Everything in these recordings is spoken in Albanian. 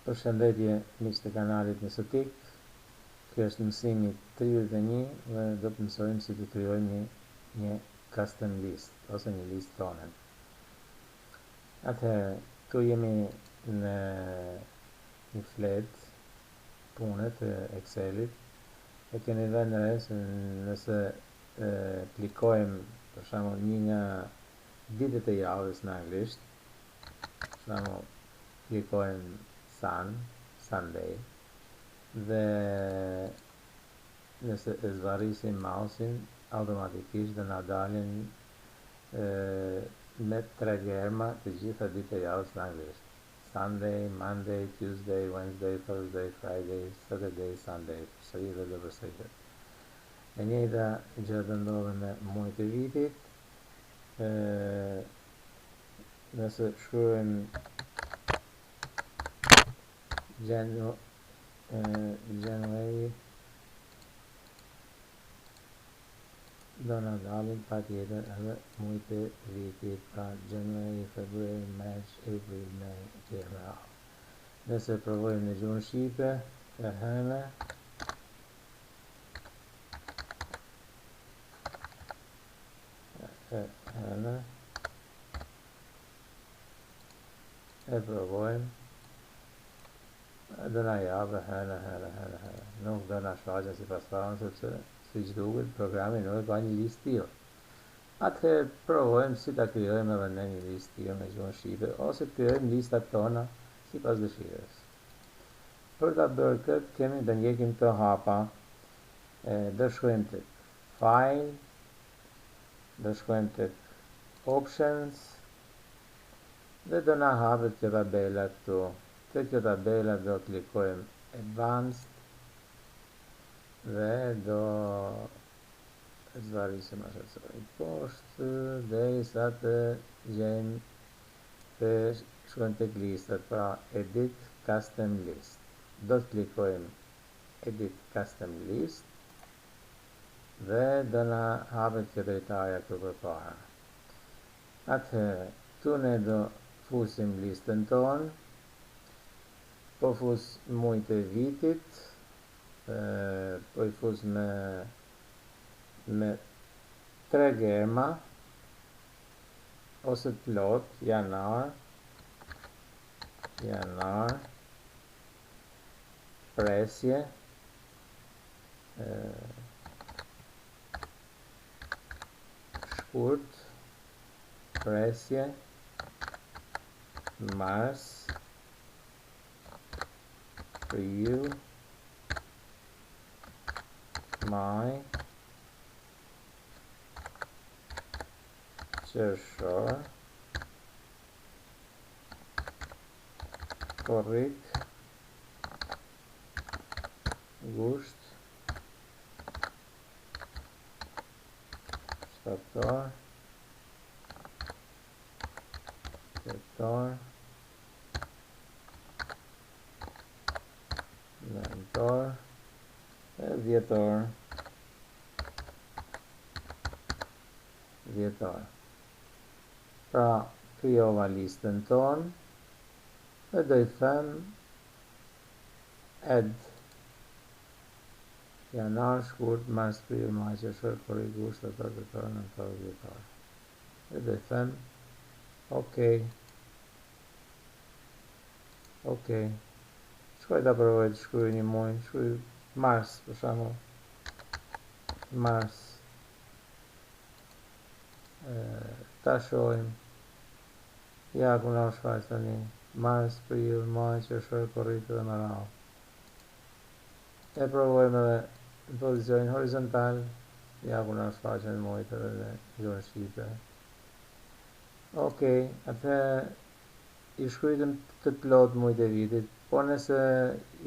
Përshëndetje miq të kanalit Mëso TIK. Ky është mësimi 31 dhe do të mësojmë si të krijojmë një custom list ose një listë tonë. Atëherë, këtu jemi në një fletë pune të Excelit. E keni vënë re se nëse klikojmë për shembull një nga ditët e javës në anglisht, për shembull klikojmë Sunday, dhe nëse e zvarrisim mausin, automatikisht do na dalin me 3 germa të gjitha ditët e javës në anglisht. Sunday, Monday, Tuesday, Wednesday, Thursday, Friday, Saturday, Sunday, përsëri dhe përsëri. E njëjta gjë do ndodhe me muajt e vitit. Nëse shkruajmë January, do na dalin patjetër edhe muajt e vitit, pra January, February, March, April, May, etj. Nëse provojmë në gjuhën shqipe, e hëna e provojmë, do na japë hëna. Nuk do na shfaqen sipas faraon, sepse siç duket programi nuk e ka një listë tillë. Atëherë provojmë si ta krijojmë edhe ne një listë tillë me gjuhën shqipe, ose të krijojmë listat tona sipas dëshirës. Për ta bërë këtë, kemi të ndjekim këto hapa. Do shkojmë tek File, do shkojmë tek Options dhe do na hapet kjo tabela këtu. Te kjo tabela do klikojmë Advanced dhe do zvarrisim ashtu poshtë derisa të gjejmë të shkojmë tek listat, pra Edit Custom List. Do të klikojmë Edit Custom List dhe do na hapet kjo drejtarja këtu përpara. Atëherë, këtu ne do fusim listën tonë. Po fus muajt e vitit, po I fus me 3 germa ose të plot, janar, presje, shkurt, presje, mars, prill, maj, qershor, korrik, gusht, shtator, tetor, nëntor e dhjetor. Pra, krijova listën tonë dhe do I them Add janar, shkurt, mars, prill, maj, qershor, korrik, gusht, shtator, tetor, nëntor, dhjetor. Dhe do I them OK. Shkoj ta provoj të shkruaj një muaj, shkruaj mars për shembull. Mars. Ta shohim. Ja ku na shfaq tani. Mars, prill, maj, qershor, korrik dhe më radhë. E provojmë edhe në pozicionin horizontal. Ja ku na shfaqen muajt edhe në gjuhën shqipe. OK, atëherë I shkruajmë të plot muajt e vitit, po nëse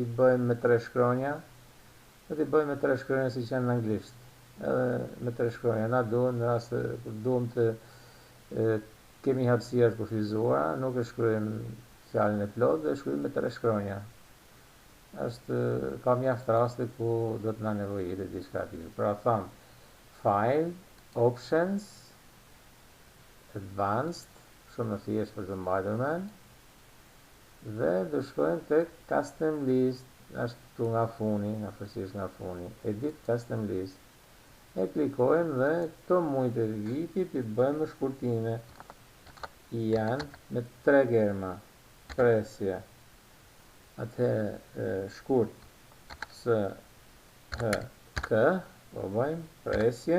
I bëjmë me 3 shkronja, do t'i bëjmë me 3 shkronja si që janë në anglisht. Edhe me 3 shkronja, na duhen në rast kur duhem të kemi hapësira të kufizuara, nuk e shkruajmë fjalën e plot dhe shkruajmë me 3 shkronja. Ka mjaft raste ku do të na nevojitet diçka tjetër. Pra tham File, Options, Advanced, shumë thjesht për të mbajtur mend. dhe do shkojmë tek custom list, është këtu nga funi, nga fërsisht nga funi, edit custom list. E klikojmë dhe këto muajt e vitit i bëjmë shkurtime. Janë me 3 germa. Presje. Atëherë shkurt s h k, po bëjmë presje.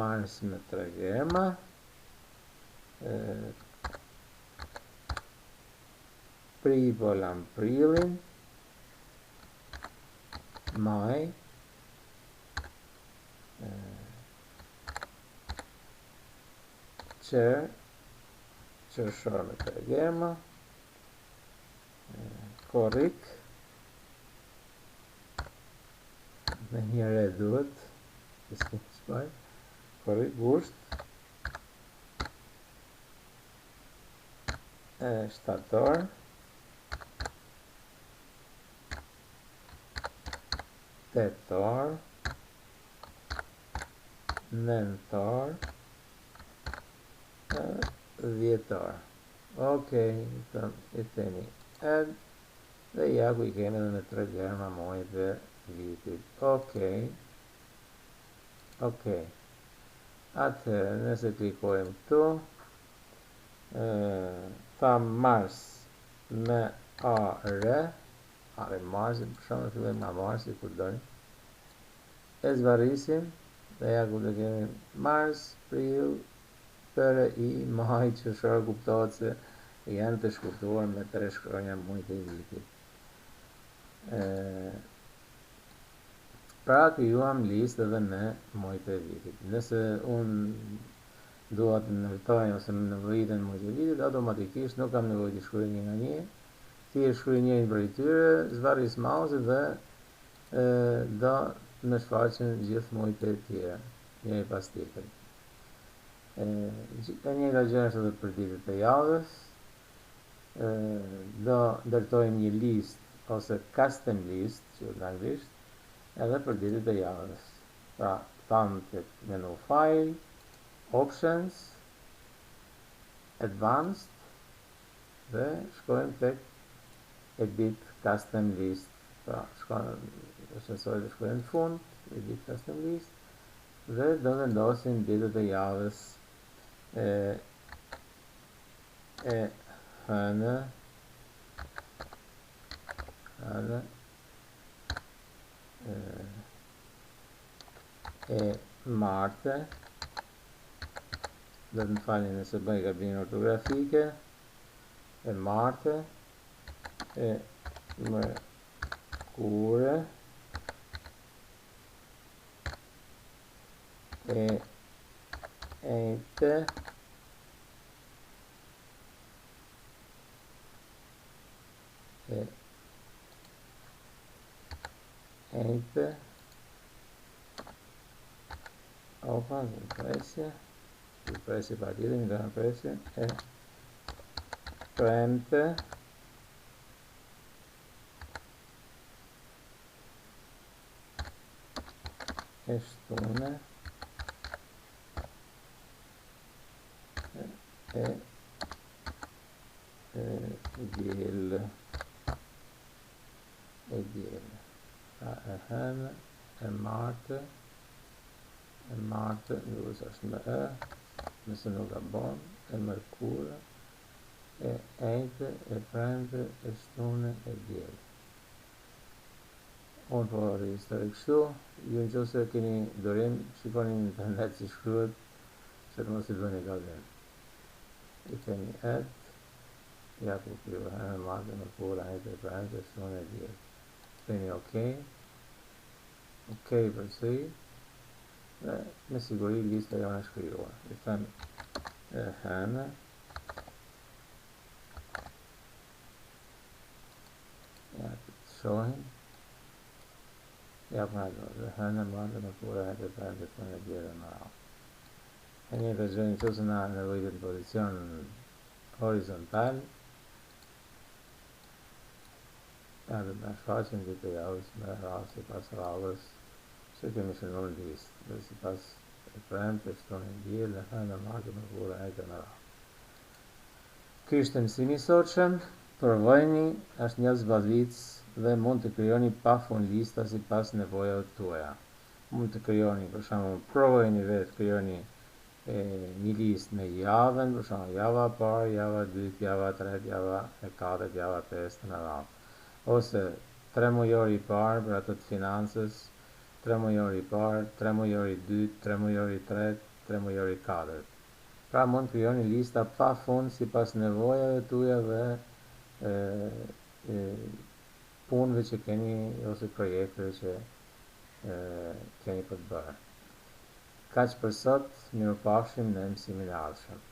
Mars me 3 germa. Privolam prilin. Maj. Qershor me 3 germa. Korrik. Me njëre duhet. Korrik gusht. Shtator. Tetor. Nëntor. Dhjetor. Okej, i themi add dhe ja ku i kemi edhe me 3 germa muajt dhe vitit. Okej. Atëherë nëse klikojmë këtu, tham Mars me are Marsi, për shumë fillojmë nga Marsi kur dojmë. E zvarrisim dhe ja ku të kemi Mars, Prill, për i maj, qershor, kuptohet se janë të shkurtuar me 3 shkronja muajt e vitit. Pra krijuam listë edhe me muajt e vitit. Nëse unë dua të ndërtoj ose në vritën muajt e vitit, automatikisht nuk kam nevojë të shkruaj një nga një. Thjesht shkruaj njërin prej tyre, zvarris mouse dhe do më shfaqen gjithë muajt e tjera, njëri pas tjetrit. E njëjta gjë është edhe për ditët e javës. Do ndërtojmë një listë ose custom list, që në anglisht, edhe për ditët e javës. Pra, thamë të menu file, options, advanced, dhe shkojmë tek edit custom list. Pra, shkojmë në fund, edit custom list, dhe do vendosim ditët e javës hënë martë, do të më falni nëse bëj gabime ortografike, martë, mërkure, ejtë, opa, presje pa tjetër, një dërën presje, premte, shtune, diel, pra hënë, martë, ndërës është me nëse nuk gabon, mërkurë, ejtë, premte, shtune, diel. Unë po registroj kështu, ju në qëse keni dorim, shikoni në internet si shkruhet, që të mos i bëni gabim. I themi add, ja ku krivo hënë, martë, mërkurë, ejtë, premte, shtune, diel. Themi okej, përsi, dhe me siguri lista jo në shkryuar. I thëmë hënë, ja të shohin, ja përna do, dhe hënë, martë, mërkurë, ejtë, premte, shtune, diel dhe më radhë. E një të gjënë që se na nevojit në pozicion horizontal, ja dhe në shfaqen dhe të javës me radhë si pas radhës që kemi shënur në listë, dhe si pas premte, shtune, diel, hënë, martë, mërkurë, ejtë, më radhë. Ky është mësimi i sotshëm. Provojeni, është një zbavitës dhe mund të krijoni pafund lista sipas nevojave tuaja. Mund të krijoni, për shembull, provojeni vetë, krijoni një listë me javën, për shembull, java e parë, java e dytë, java e tretë, java e katërt, java e pestë në radhë. Ose 3 mujor i parë për ato të financës, 3 mujor i parë, 3 mujor i dytë, 3 mujor i tretë, 3 mujor i katërt. Pra mund të krijoni lista pafund sipas nevojave tuaja dhe punëve që keni ose projekteve që keni për të bërë. Kaq për sot, mirupafshim në mësimin e ardhshëm.